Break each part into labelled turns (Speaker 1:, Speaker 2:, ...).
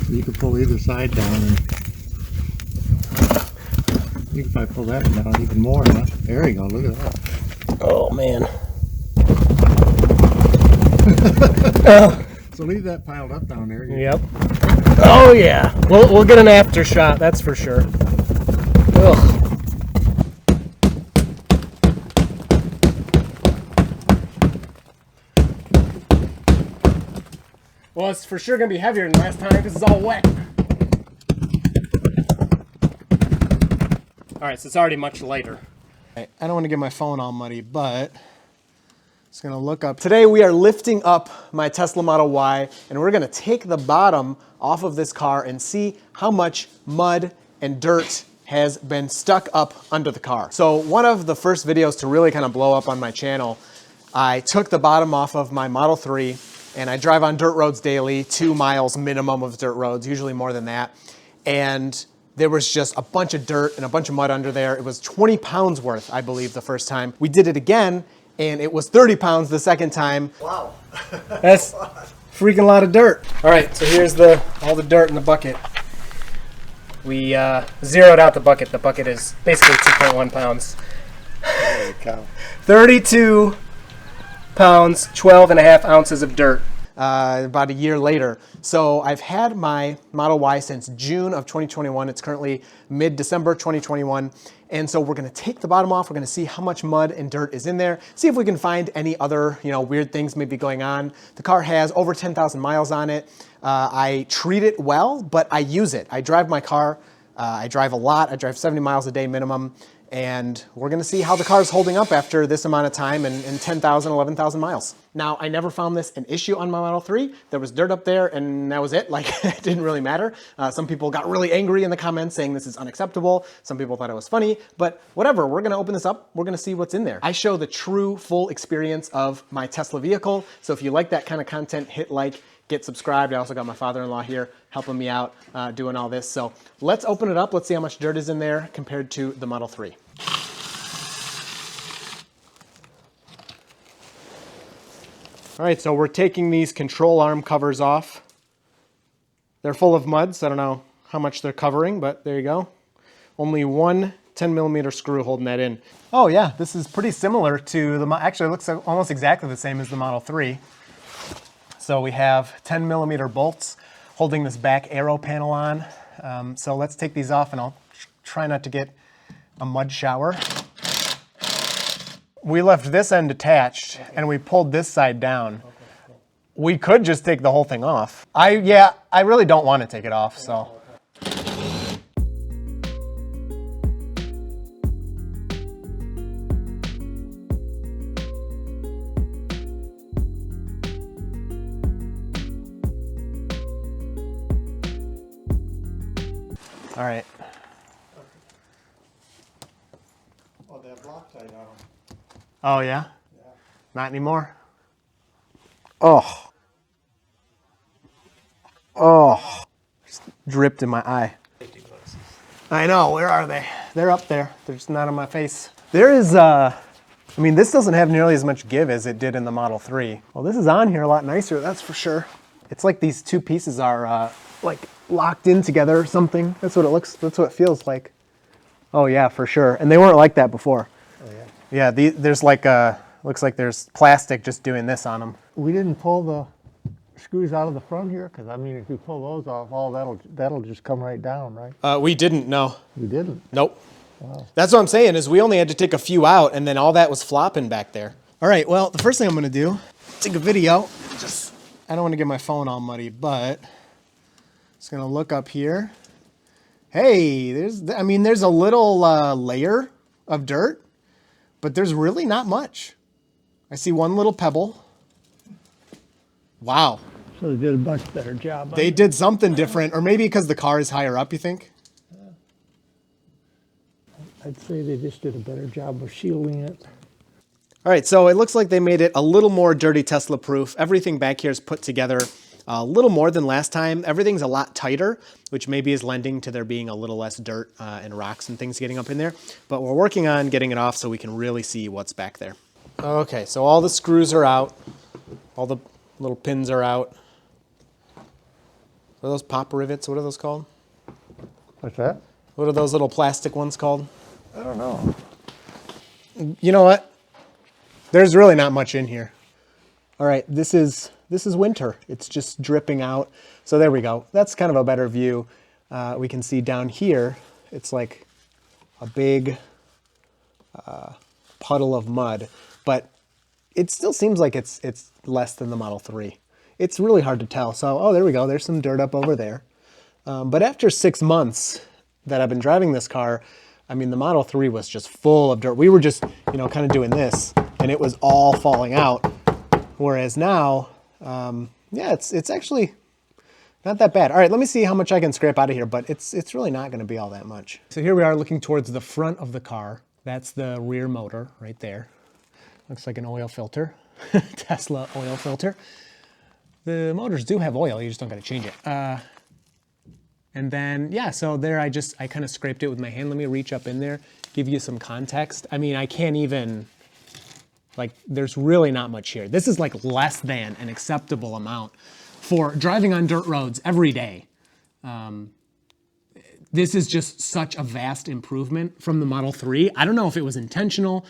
Speaker 1: You can pull either side down, and you can probably pull that down even more, huh? There you go, look at that.
Speaker 2: Oh, man.
Speaker 1: So leave that piled up down there.
Speaker 2: Yep. Oh, yeah. We'll get an after shot, that's for sure. Ugh. Well, it's for sure going to be heavier than last time because it's all wet. All right, so it's already much lighter. I don't want to get my phone all muddy, but it's going to look up. Today we are lifting up my Tesla Model Y, and we're going to take the bottom off of this car and see how much mud and dirt has been stuck up under the car. So one of the first videos to really kind of blow up on my channel, I took the bottom off of my Model 3, and I drive on dirt roads daily, 2 miles minimum of dirt roads, usually more than that. And there was just a bunch of dirt and a bunch of mud under there. It was 20 pounds worth, I believe, the first time. We did it again, and it was 30 pounds the second time.
Speaker 1: Wow.
Speaker 2: That's freaking lot of dirt. All right, so here's all the dirt in the bucket. We zeroed out the bucket. The bucket is basically 2.1 pounds.
Speaker 1: Holy cow.
Speaker 2: 32 pounds, 12.5 ounces of dirt. About a year later. So I've had my Model Y since June of 2021. It's currently mid-December 2021. And so we're gonna take the bottom off. We're gonna see how much mud and dirt is in there. See if we can find any other, weird things maybe going on. The car has over 10,000 miles on it. I treat it well, but I use it. I drive my car. I drive a lot. I drive 70 miles a day minimum. And we're gonna see how the car's holding up after this amount of time and 10,000, 11,000 miles. Now, I never found this an issue on my Model 3. There was dirt up there and that was it. Like, it didn't really matter. Some people got really angry in the comments saying this is unacceptable. Some people thought it was funny, but whatever, we're gonna open this up. We're gonna see what's in there. I show the true, full experience of my Tesla vehicle. So if you like that kind of content, hit like, get subscribed. I also got my father-in-law here helping me out doing all this. So let's open it up. Let's see how much dirt is in there compared to the Model 3. All right, so we're taking these control arm covers off. They're full of mud, so I don't know how much they're covering, but there you go. Only one 10mm screw holding that in. Oh yeah, this is pretty similar to actually it looks almost exactly the same as the Model 3. So we have 10mm bolts holding this back arrow panel on. So let's take these off and I'll try not to get a mud shower. We left this end attached and we pulled this side down. We could just take the whole thing off. I really don't want to take it off, so. All right.
Speaker 1: Oh, that block tied on.
Speaker 2: Oh yeah? Yeah. Not anymore? Oh. Oh. Just dripped in my eye. I know, where are they? They're up there. They're just not on my face. There is, this doesn't have nearly as much give as it did in the Model 3. Well, this is on here a lot nicer, that's for sure. It's like these two pieces are, like locked in together or something. That's what it feels like. Oh yeah, for sure. And they weren't like that before.
Speaker 1: Oh yeah.
Speaker 2: Yeah, there's like looks like there's plastic just doing this on them.
Speaker 1: We didn't pull the screws out of the front here, because if we pull those off, all that'll just come right down, right?
Speaker 2: We didn't, no.
Speaker 1: We didn't.
Speaker 2: Nope.
Speaker 1: Wow.
Speaker 2: That's what I'm saying, is we only had to take a few out and then all that was flopping back there. All right, well, the first thing I'm gonna do, take a video. I don't wanna get my phone all muddy, but just gonna look up here. Hey, there's a little layer of dirt, but there's really not much. I see one little pebble. Wow.
Speaker 1: So they did a much better job.
Speaker 2: They did something different, or maybe because the car is higher up, you think?
Speaker 1: I'd say they just did a better job of shielding it.
Speaker 2: All right, so it looks like they made it a little more dirty Tesla proof. Everything back here is put together a little more than last time. Everything's a lot tighter, which maybe is lending to there being a little less dirt and rocks and things getting up in there. But we're working on getting it off so we can really see what's back there. Okay, so all the screws are out. All the little pins are out. What are those pop rivets? What are those called?
Speaker 1: What's that?
Speaker 2: What are those little plastic ones called?
Speaker 1: I don't know.
Speaker 2: You know what? There's really not much in here. All right, this is winter. It's just dripping out. So there we go. That's kind of a better view. We can see down here, it's like a big puddle of mud, but it still seems like it's less than the Model 3. It's really hard to tell. So, oh, there we go. There's some dirt up over there. But after 6 months that I've been driving this car, I mean, the Model 3 was just full of dirt. We were just, you know, kind of doing this, and it was all falling out. Whereas now, yeah, it's actually not that bad. All right, let me see how much I can scrape out of here, but it's really not going to be all that much. So here we are looking towards the front of the car. That's the rear motor right there. Looks like an oil filter, Tesla oil filter. The motors do have oil, you just don't got to change it. And then, yeah, so there I kind of scraped it with my hand. Let me reach up in there, give you some context. I mean, I can't even, like, there's really not much here. This is like less than an acceptable amount for driving on dirt roads every day. This is just such a vast improvement from the Model 3. I don't know if it was intentional.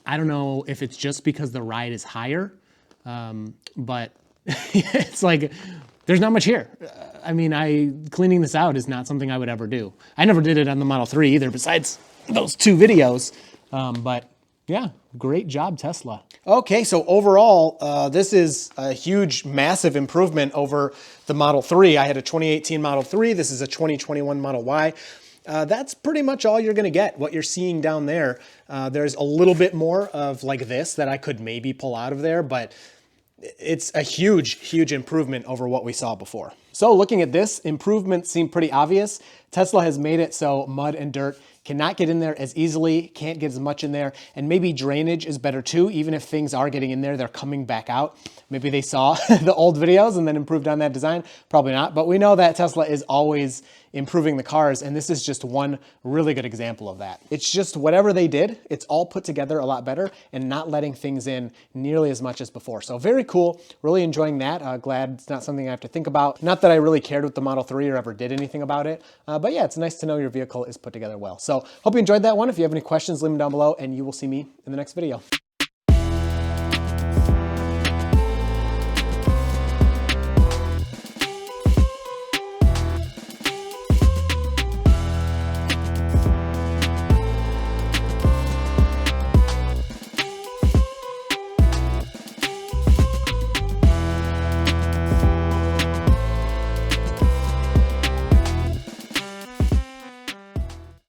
Speaker 2: I don't know if it's just because the ride is higher, but it's like, there's not much here. I mean, cleaning this out is not something I would ever do. I never did it on the Model 3 either, besides those 2 videos. But yeah, great job, Tesla. Okay, so overall, this is a huge, massive improvement over the Model 3. I had a 2018 Model 3. This is a 2021 Model Y. That's pretty much all you're gonna get. What you're seeing down there, there's a little bit more of like this that I could maybe pull out of there, but it's a huge, huge improvement over what we saw before. So looking at this, improvements seem pretty obvious. Tesla has made it so mud and dirt cannot get in there as easily, can't get as much in there, and maybe drainage is better too. Even if things are getting in there, they're coming back out. Maybe they saw the old videos and then improved on that design. Probably not, but we know that Tesla is always improving the cars, and this is just one really good example of that. It's just whatever they did, it's all put together a lot better and not letting things in nearly as much as before. So very cool, really enjoying that. Glad it's not something I have to think about. Not that I really cared with the Model 3 or ever did anything about it, but yeah, it's nice to know your vehicle is put together well. So hope you enjoyed that one. If you have any questions, leave them down below, and you will see me in the next video.